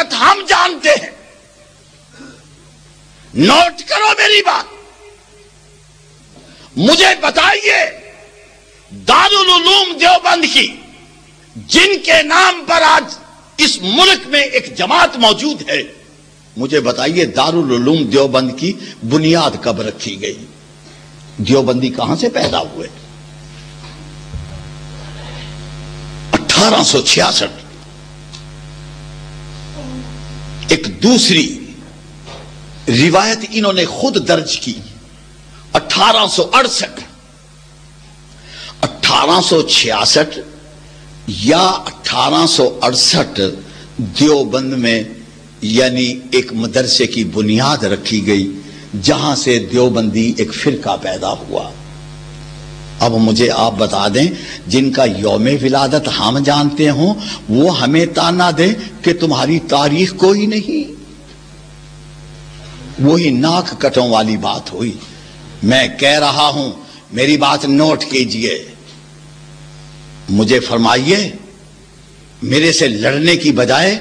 ولادت ہم جانتے ہیں. نوٹ کرو میری بات. مجھے بتائیے دارالعلوم دیوبند کی جن کے نام پر آج اس ملک میں ایک جماعت موجود ہے، مجھے بتائیے دارالعلوم دیوبند کی بنیاد کب رکھی گئی؟ دیوبندی کہاں سے پیدا ہوئے؟ 1866. ایک دوسری روایت انہوں نے خود درج کی 1868. 1866 یا 1868 دیوبند میں یعنی ایک مدرسے کی بنیاد رکھی گئی جہاں سے دیوبندی ایک فرقہ پیدا ہوا. اب مجھے آپ بتا دیں جن کا یوم ولادت ہم جانتے ہوں وہ ہمیں تانا دیں کہ تمہاری تاریخ کوئی نہیں. وہی ناک کٹوں والی بات ہوئی. میں کہہ رہا ہوں میری بات نوٹ کیجئے. مجھے فرمائیے میرے سے لڑنے کی بجائے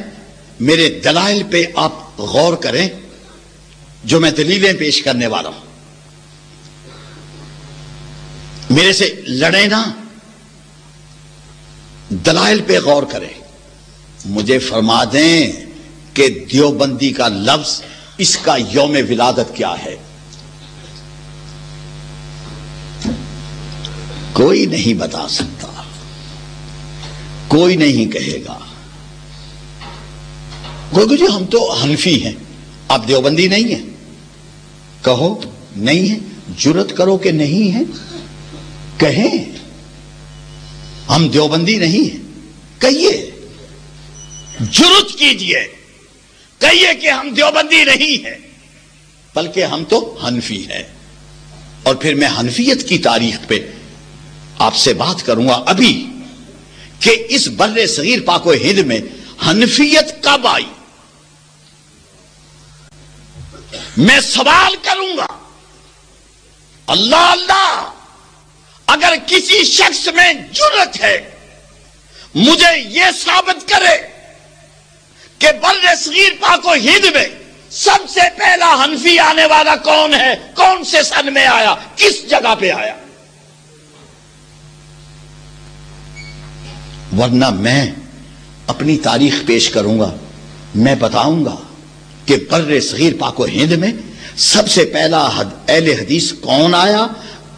میرے دلائل پہ آپ غور کریں جو میں دلیلیں پیش کرنے والا ہوں. میرے سے لڑیں نا، دلائل پہ غور کریں. مجھے فرما دیں کہ دیوبندی کا لفظ اس کا یوم ولادت کیا ہے؟ کوئی نہیں بتا سکتا، کوئی نہیں کہے گا. گوگو جی ہم تو حنفی ہیں، آپ دیوبندی نہیں ہیں. کہو نہیں ہے، جرت کرو کہ نہیں ہے، کہیں ہم دیوبندی نہیں ہیں. کہیے، جرت کیجئے، کہیے کہ ہم دیوبندی نہیں ہیں بلکہ ہم تو حنفی ہیں. اور پھر میں حنفیت کی تاریخ پہ آپ سے بات کروں گا ابھی کہ اس بر صغیر پاک و ہند میں حنفیت کب آئی. میں سوال کروں گا، اللہ اللہ، اگر کسی شخص میں جرت ہے مجھے یہ ثابت کرے کہ بر صغیر پاک و ہند میں سب سے پہلا حنفی آنے والا کون ہے، کون سے سن میں آیا، کس جگہ پہ آیا. ورنہ میں اپنی تاریخ پیش کروں گا، میں بتاؤں گا کہ بر صغیر پاک و ہند میں سب سے پہلا اہل حدیث کون آیا،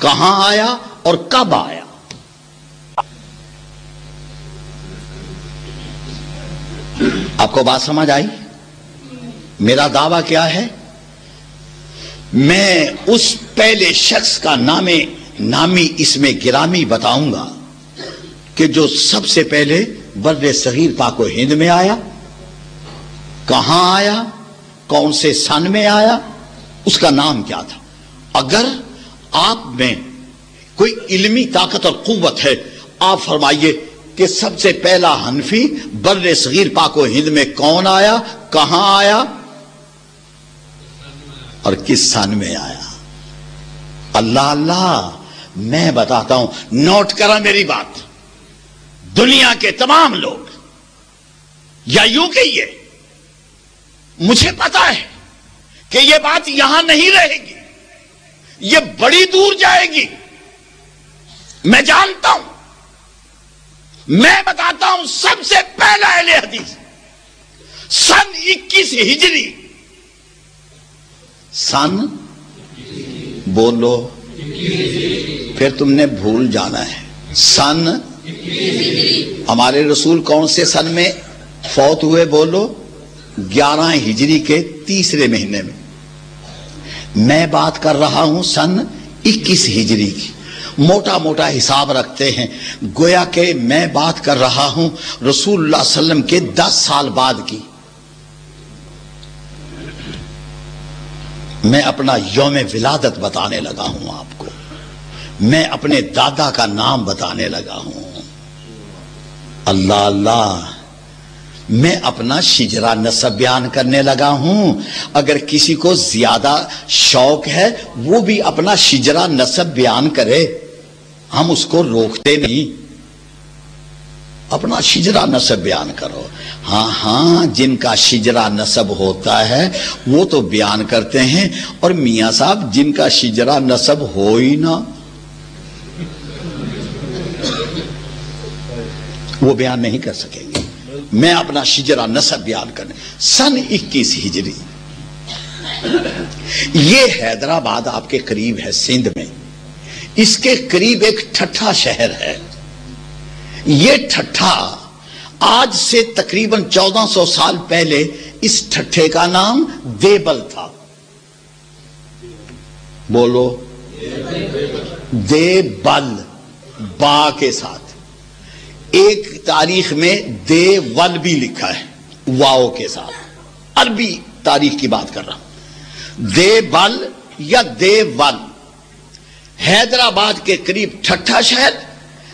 کہاں آیا اور کب آیا. آپ کو بات سمجھ آئی؟ میرا دعویٰ کیا ہے؟ میں اس پہلے شخص کا نامی اس میں گرامی بتاؤں گا کہ جو سب سے پہلے بر صغیر پاک و ہند میں آیا، کہاں آیا، کون سے سن میں آیا، اس کا نام کیا تھا. اگر آپ میں کوئی علمی طاقت اور قوت ہے آپ فرمائیے کہ سب سے پہلا حنفی بر صغیر پاک و ہند میں کون آیا، کہاں آیا اور کس سن میں آیا. اللہ اللہ، میں بتاتا ہوں، نوٹ کرا میری بات. دنیا کے تمام لوگ یا یوں کہیے مجھے پتا ہے کہ یہ بات یہاں نہیں رہے گی، یہ بڑی دور جائے گی. میں جانتا ہوں، میں بتاتا ہوں سب سے پہلا اہل حدیث سن 21 ہجری. سن بولو، پھر تم نے بھول جانا ہے. سن ہمارے رسول کون سے سن میں فوت ہوئے؟ بولو، 11 ہجری کے تیسرے مہینے میں. میں بات کر رہا ہوں سن 21 ہجری کی. موٹا موٹا حساب رکھتے ہیں، گویا کہ میں بات کر رہا ہوں رسول اللہ صلی اللہ علیہ وسلم کے 10 سال بعد کی. میں اپنا یوم ولادت بتانے لگا ہوں آپ کو، میں اپنے دادا کا نام بتانے لگا ہوں. اللہ اللہ، میں اپنا شجرہ نسب بیان کرنے لگا ہوں. اگر کسی کو زیادہ شوق ہے وہ بھی اپنا شجرہ نسب بیان کرے، ہم اس کو روکتے نہیں. اپنا شجرہ نسب بیان کرو. ہاں جن کا شجرہ نسب ہوتا ہے وہ تو بیان کرتے ہیں، اور میاں صاحب جن کا شجرہ نسب ہو ہی نہ وہ بیان نہیں کر سکیں گے. میں اپنا شجرہ نسب بیان کرنے. سن 21 ہجری، یہ حیدرآباد آپ کے قریب ہے، سندھ میں. اس کے قریب ایک ٹھٹھا شہر ہے. یہ ٹھٹھا آج سے تقریباً 1400 سال پہلے اس ٹھٹھے کا نام دیبل تھا. بولو دیبل، با کے ساتھ. ایک تاریخ میں دیول بھی لکھا ہے واو کے ساتھ. عربی تاریخ کی بات کر رہا ہوں. دیبل یا دیول، حیدرآباد کے قریب ٹھٹھا شہر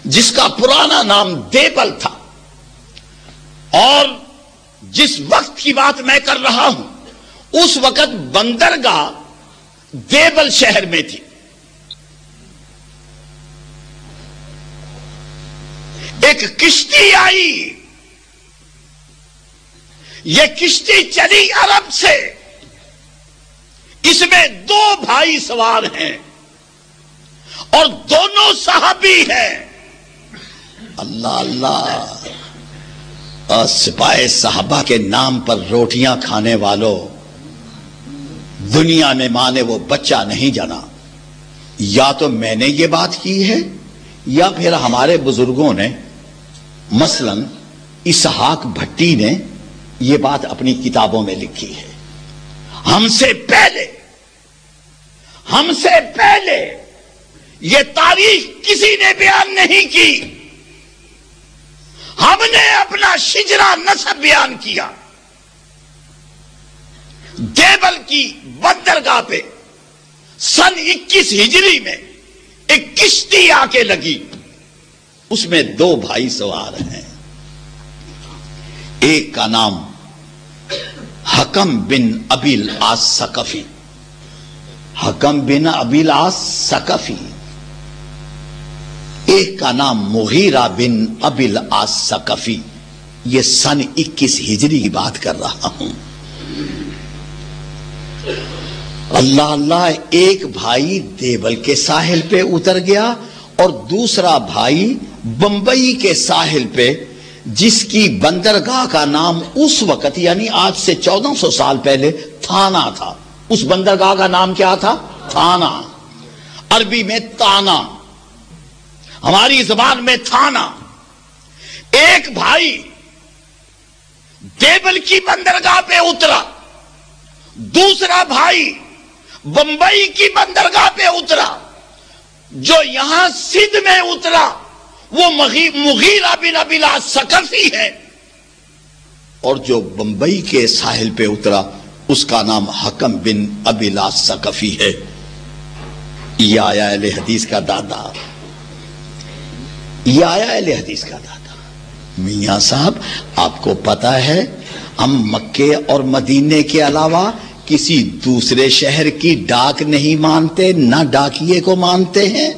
جس کا پرانا نام دیبل تھا. اور جس وقت کی بات میں کر رہا ہوں اس وقت بندرگاہ دیبل شہر میں تھی. ایک کشتی آئی، یہ کشتی چلی عرب سے. اس میں 2 بھائی سوار ہیں اور دونوں صحابی ہیں. اللہ اللہ. سپاہ صحابہ کے نام پر روٹیاں کھانے والوں، دنیا میں ماں نے وہ بچہ نہیں جنا. یا تو میں نے یہ بات کی ہے یا پھر ہمارے بزرگوں نے، مثلا اسحاق بھٹی نے یہ بات اپنی کتابوں میں لکھی ہے. ہم سے پہلے یہ تاریخ کسی نے بیان نہیں کی. ہم نے اپنا شجرہ نسب بیان کیا. دیبل کی بندرگاہ پہ سن 21 ہجری میں ایک کشتی آ کے لگی. اس میں 2 بھائی سوار ہیں. ایک کا نام حکم بن ابی العاص ثقفی، حکم بن ابی العاص ثقفی. ایک کا نام مغیرہ بن ابی العاص ثقفی. یہ سن 21 ہجری کی بات کر رہا ہوں. اللہ اللہ. ایک بھائی دیبل کے ساحل پہ اتر گیا اور دوسرا بھائی بمبئی کے ساحل پہ، جس کی بندرگاہ کا نام اس وقت یعنی آج سے 1400 سال پہلے تھانہ تھا. اس بندرگاہ کا نام کیا تھا؟ تھانہ. عربی میں تانا، ہماری زبان میں تھانہ. ایک بھائی دیبل کی بندرگاہ پہ اترا، دوسرا بھائی بمبئی کی بندرگاہ پہ اترا. جو یہاں سندھ میں اترا وہ مغیرہ بن ابی العاص ثقفی ہے، اور جو بمبئی کے ساحل پہ اترا اس کا نام حکم بن ابی العاص ثقفی ہے. یہ آیا اہل حدیث کا دادا، یہ آیا اہل حدیث کا دادا. میاں صاحب آپ کو پتا ہے ہم مکے اور مدینے کے علاوہ کسی دوسرے شہر کی ڈاک نہیں مانتے، نہ ڈاکیے کو مانتے ہیں.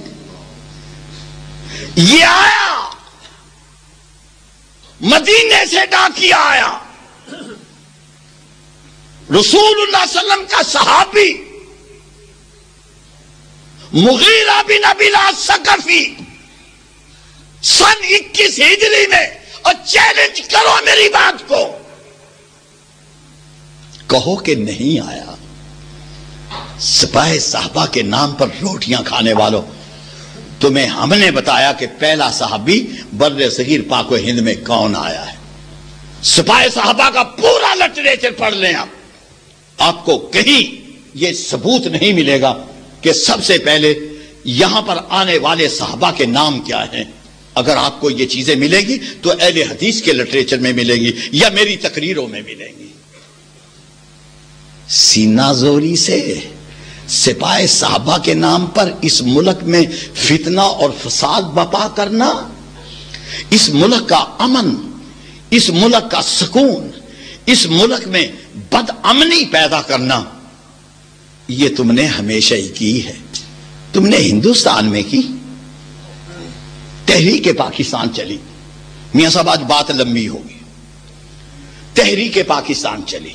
یہ آیا مدینے سے ڈاکیا آیا، رسول اللہ صلی اللہ علیہ وسلم کا صحابی مغیرہ بن ابی العاص ثقفی سن 21 ہجری میں. اور چیلنج کرو میری بات کو، کہو کہ نہیں آیا. سپاہ صحابہ کے نام پر روٹیاں کھانے والوں، تمہیں ہم نے بتایا کہ پہلا صحابی بر صغیر پاک و ہند میں کون آیا ہے. سپاہ صحابہ کا پورا لٹریچر پڑھ لیں آپ کو کہیں یہ ثبوت نہیں ملے گا کہ سب سے پہلے یہاں پر آنے والے صحابہ کے نام کیا ہیں. اگر آپ کو یہ چیزیں ملے گی تو اہل حدیث کے لٹریچر میں ملیں گی یا میری تقریروں میں ملیں گی. سینہ زوری سے سپاہ صحابہ کے نام پر اس ملک میں فتنہ اور فساد برپا کرنا، اس ملک کا امن، اس ملک کا سکون، اس ملک میں بد امنی پیدا کرنا، یہ تم نے ہمیشہ ہی کی ہے. تم نے ہندوستان میں کی، تحریک پاکستان چلی، میاں صاحب آج بات لمبی ہوگی. تحریک پاکستان چلی.